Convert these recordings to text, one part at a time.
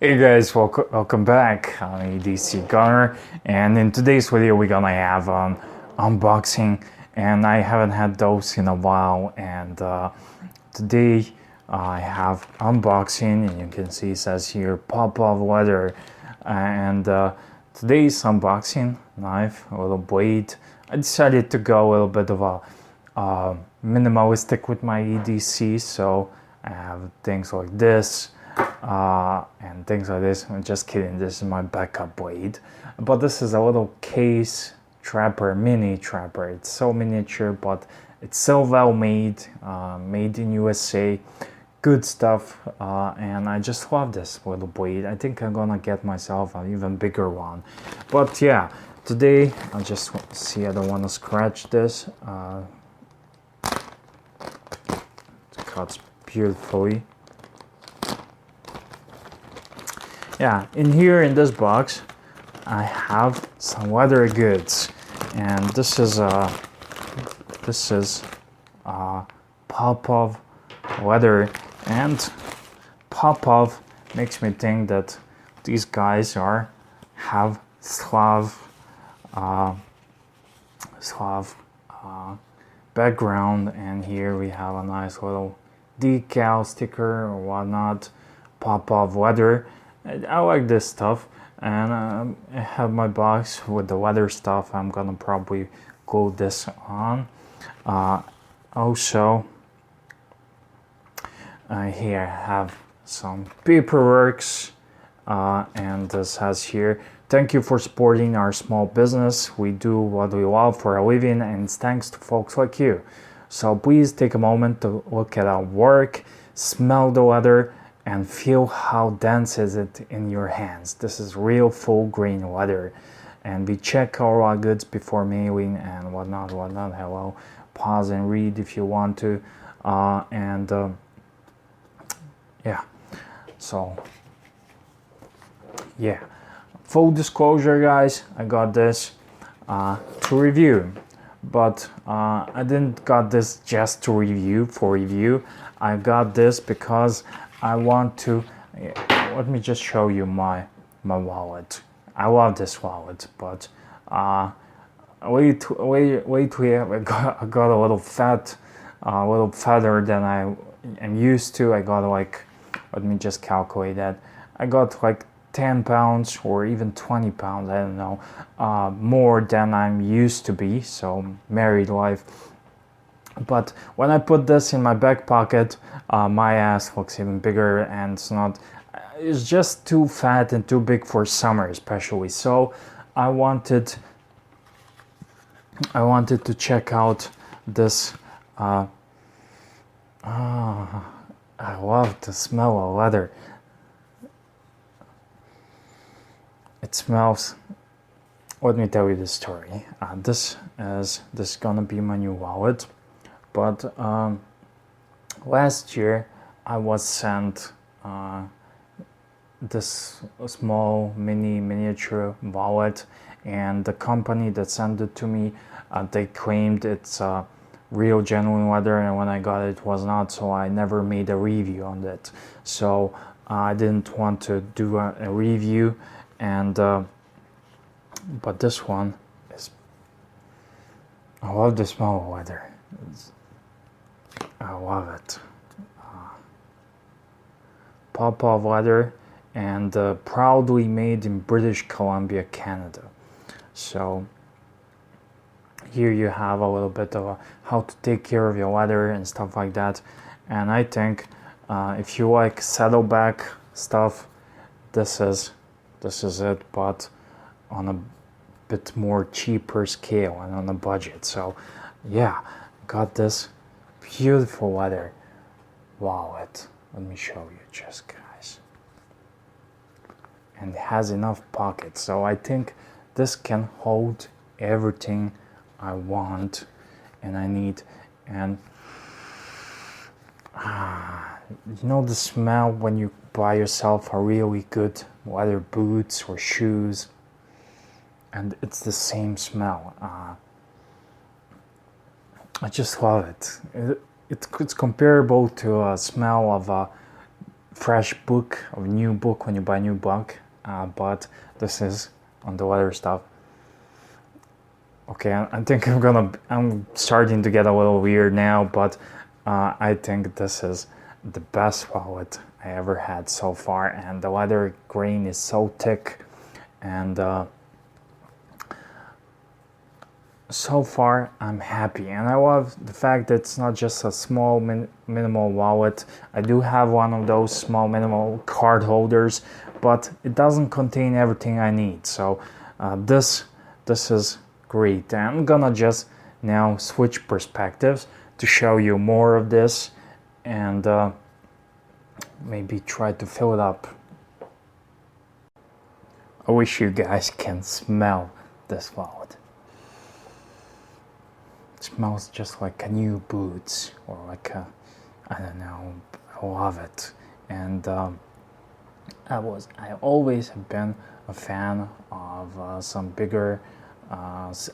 Hey guys, welcome back. I'm EDC Gunner, and in today's video we're gonna have an unboxing, and I haven't had those in a while, and today I have unboxing, and you can see it says here Popov Leather, and today's unboxing knife, a little blade. I decided to go a little bit of a minimalistic with my EDC, so I have things like this and things like this. I'm just kidding, this is my backup blade, but this is a little case trapper, mini trapper. It's so miniature, but it's so well made, made in USA, good stuff, and I just love this little blade. I think I'm gonna get myself an even bigger one, but yeah, today I just see, I don't want to scratch this. It cuts beautifully. Yeah, in here in this box I have some leather goods, and this is Popov Leather, and Popov makes me think that these guys have Slav background, and here we have a nice little decal sticker or whatnot, Popov Leather. I like this stuff, and I have my box with the leather stuff. I'm gonna probably glue this on. Also, here I have some paperworks, and this has here, thank you for supporting our small business. We do what we love for a living, and it's thanks to folks like you. So please take a moment to look at our work, smell the leather, and feel how dense is it in your hands. This is real full grain leather, and we check all our goods before mailing and whatnot. Hello, pause and read if you want to, yeah, so yeah, full disclosure guys, I got this to review, but I didn't got this just to review for review. I got this because I want to, let me just show you my wallet. I love this wallet, but wait, I got a little fat, a little fatter than I am used to. I got like, let me just calculate that. I got like 10 pounds or even 20 pounds, I don't know, more than I'm used to be, so married life. But when I put this in my back pocket, my ass looks even bigger, and it's just too fat and too big for summer especially. So I wanted to check out this. I love the smell of leather. It smells. Let me tell you the story. This is gonna be my new wallet. But last year I was sent this small miniature wallet, and the company that sent it to me, they claimed it's real genuine leather, and when I got it, it was not, so I never made a review on it. So I didn't want to do a review, and but this one is, I love the smell of leather. I love it. Popov Leather, and proudly made in British Columbia, Canada. So here you have a little bit of how to take care of your leather and stuff like that. And I think if you like saddleback stuff, this is it, but on a bit more cheaper scale and on a budget. So yeah, got this beautiful leather wallet. Let me show you just, guys. And it has enough pockets, so I think this can hold everything I want and I need. And you know the smell when you buy yourself a really good leather boots or shoes, and it's the same smell. I just love it. It's comparable to a smell of fresh book or new book when you buy a new book, but this is on the leather stuff. Okay, I think I'm starting to get a little weird now, but I think this is the best wallet I ever had so far, and the leather grain is so thick, and so far I'm happy. And I love the fact that it's not just a small minimal wallet. I do have one of those small minimal card holders, but it doesn't contain everything I need. So this is great. And I'm gonna just now switch perspectives to show you more of this, and maybe try to fill it up. I wish you guys can smell this wallet. It smells just like a new boots, or like a, I don't know, I love it. And I always have been a fan of some bigger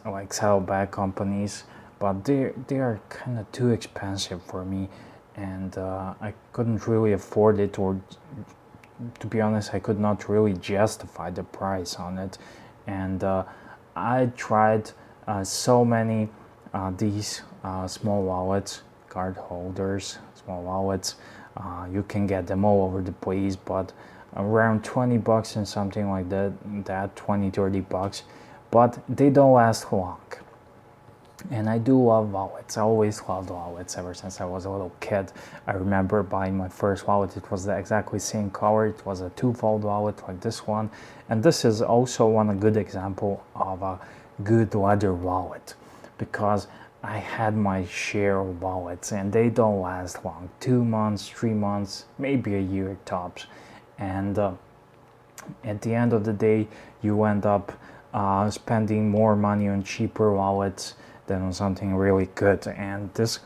like saddlebag companies, but they are kind of too expensive for me, and I couldn't really afford it, or to be honest, I could not really justify the price on it. And I tried so many these small wallets, card holders, small wallets. You can get them all over the place, but around 20 bucks and something like that 20-30 bucks, but they don't last long. And I do love wallets. I always loved wallets ever since I was a little kid. I remember buying my first wallet. It was the exactly same color. It was a two-fold wallet like this one. And this is also a good example of a good leather wallet, because I had my share of wallets and they don't last long. 2 months, 3 months, maybe a year tops. And at the end of the day, you end up spending more money on cheaper wallets than on something really good. And this,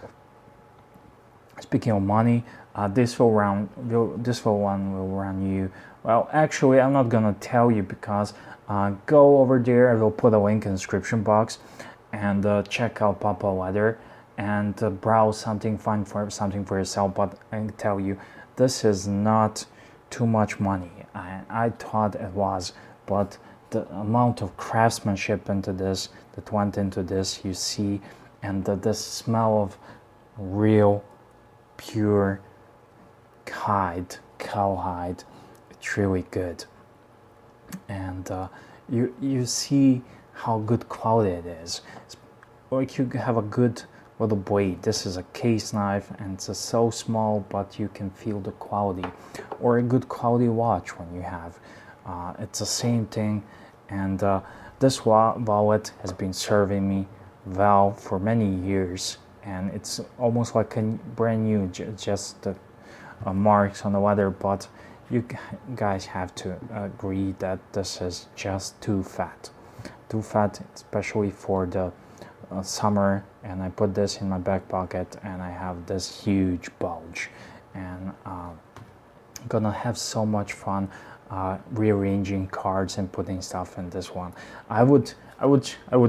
speaking of money, this one will run you, well, actually I'm not gonna tell you, because go over there, I will put a link in the description box, and check out Popov Leather and browse something, find something for yourself. But I can tell you, this is not too much money. I thought it was, but the amount of craftsmanship into this, that went into this, you see, and the smell of real pure hide, cowhide, it's really good. And you see how good quality it is. It's like you have a good little blade. This is a case knife, and it's so small, but you can feel the quality. Or a good quality watch when you have. It's the same thing. And this wallet has been serving me well for many years, and it's almost like a brand new, just the marks on the leather. But you guys have to agree that this is just too fat, especially for the summer. And I put this in my back pocket, and I have this huge bulge, and I'm gonna have so much fun rearranging cards and putting stuff in this one. I would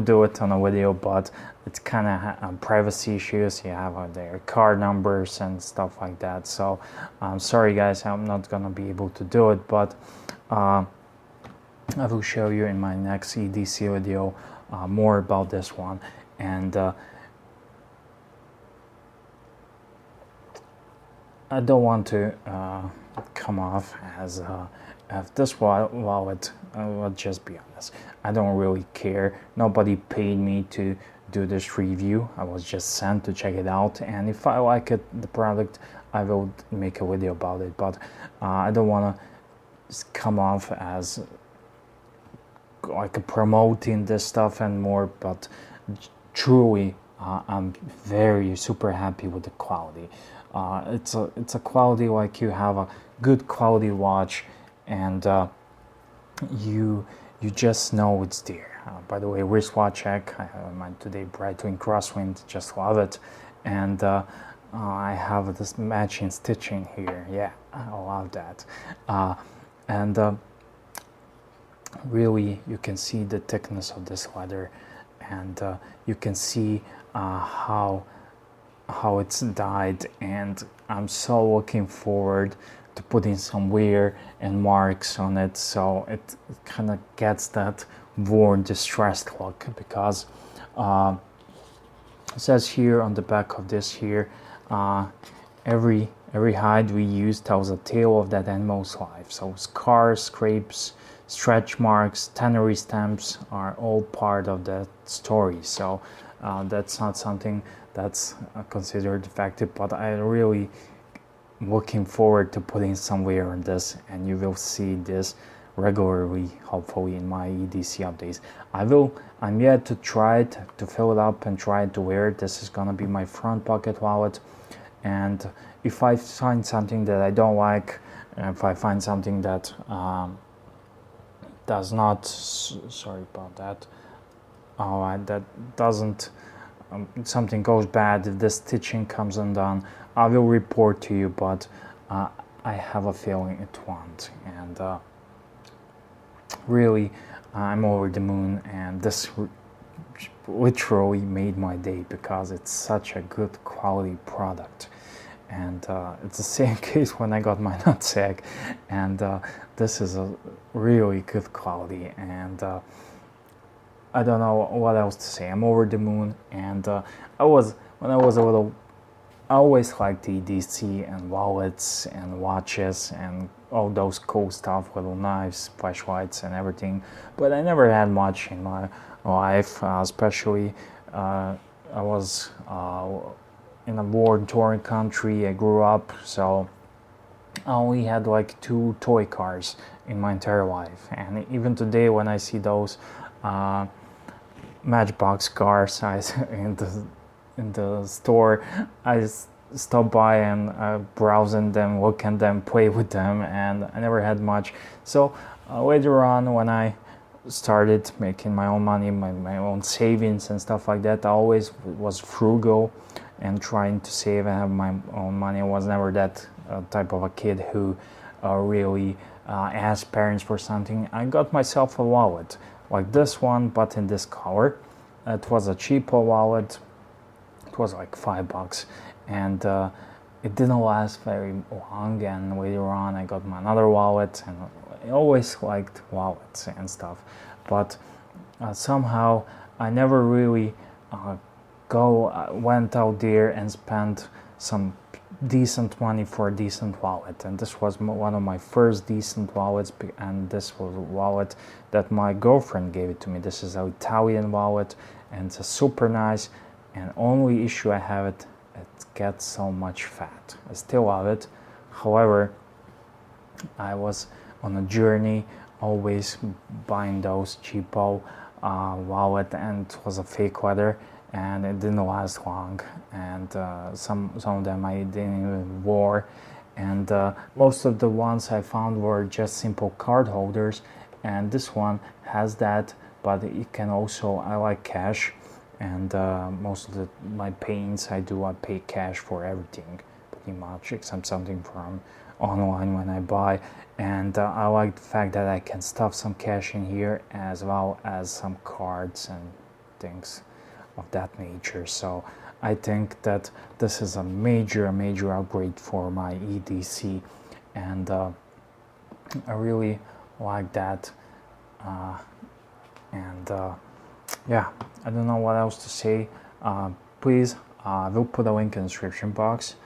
do it on a video, but it's kind of privacy issues. You have their card numbers and stuff like that. So I'm sorry guys, I'm not gonna be able to do it, but I will show you in my next EDC video more about this one. And I don't want to come off as this wallet, I'll just be honest, I don't really care. Nobody paid me to do this review. I was just sent to check it out, and if I like it, the product, I will make a video about it. But I don't want to come off as like promoting this stuff and more, but truly I'm very super happy with the quality. It's a quality like you have a good quality watch, and you just know it's there. By the way, wristwatch check. I have mine today, Brightwing Crosswind. Just love it. And I have this matching stitching here. Yeah, I love that. And really, you can see the thickness of this leather, and you can see how it's dyed. And I'm so looking forward to put in some wear and marks on it, so it kind of gets that worn, distressed look. Because it says here on the back of this here, every hide we use tells a tale of that animal's life. So scars, scrapes, stretch marks, tannery stamps are all part of that story. So that's not something that's considered defective, but I really looking forward to putting some wear on this, and you will see this regularly, hopefully, in my EDC updates. I'm yet to try it, to fill it up and try to wear it. This is gonna be my front pocket wallet, and if I find something that I don't like, if I find something that does not, sorry about that, that doesn't, something goes bad, if the stitching comes undone, I will report to you, but I have a feeling it won't. And really, I'm over the moon, and this literally made my day because it's such a good quality product. And it's the same case when I got my nutsack, and this is a really good quality, and I don't know what else to say. I'm over the moon, and when I was a little, I always liked EDC and wallets and watches and all those cool stuff, little knives, flashlights and everything, but I never had much in my life, especially I was in a war-torn country. I grew up, so I only had like 2 toy cars in my entire life, and even today when I see those Matchbox cars in the store, I stop by and browse in them, look at them, play with them, and I never had much. So later on, when I started making my own money, my own savings and stuff like that, I always was frugal and trying to save and have my own money. I was never that type of a kid who really asked parents for something. I got myself a wallet like this one, but in this color. It was a cheaper wallet. It was like $5, and it didn't last very long. And later on, I got my another wallet, and I always liked wallets and stuff. But somehow, I never really went out there and spent some decent money for a decent wallet, and this was one of my first decent wallets, and this was a wallet that my girlfriend gave it to me. This is an Italian wallet, and it's a super nice, and only issue I have it gets so much fat. I still love it. However, I was on a journey always buying those cheapo wallet, and it was a fake leather, and it didn't last long, and some of them I didn't even wear, and most of the ones I found were just simple card holders, and this one has that, but it can also, I like cash, and most of my paints I pay cash for everything pretty much, except something from online when I buy, and I like the fact that I can stuff some cash in here as well as some cards and things of that nature. So I think that this is a major upgrade for my EDC, and I really like that, and yeah, I don't know what else to say. Please, we'll put a link in the description box.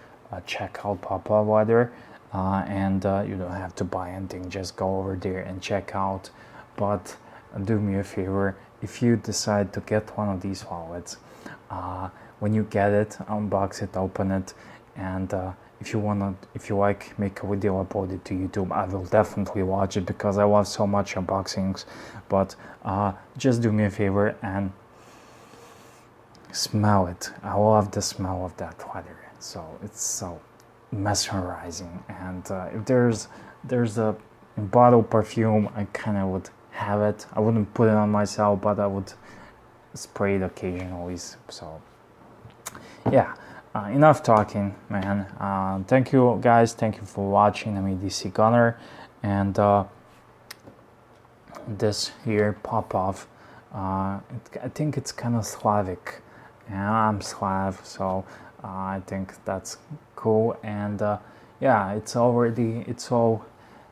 Check out Popov Leather, and you don't have to buy anything, just go over there and check out. But do me a favor, if you decide to get one of these wallets, when you get it, unbox it, open it, and if you like, make a video, upload it to YouTube. I will definitely watch it because I love so much unboxings. But just do me a favor and smell it. I love the smell of that leather. So it's so mesmerizing, and if there's a bottle perfume, I kind of would have it. I wouldn't put it on myself, but I would spray it occasionally. So yeah, enough talking, man. Thank you guys, thank you for watching. I'm EDC Gunner, and this here Popov, I think it's kind of Slavic, and I'm Slav, so I think that's cool. And yeah, it's all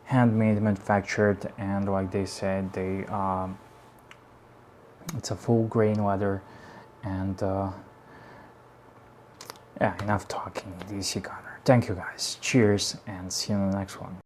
handmade, manufactured, and like they said, it's a full grain leather. And yeah, enough talking, EDC Gunner. Thank you guys. Cheers, and see you in the next one.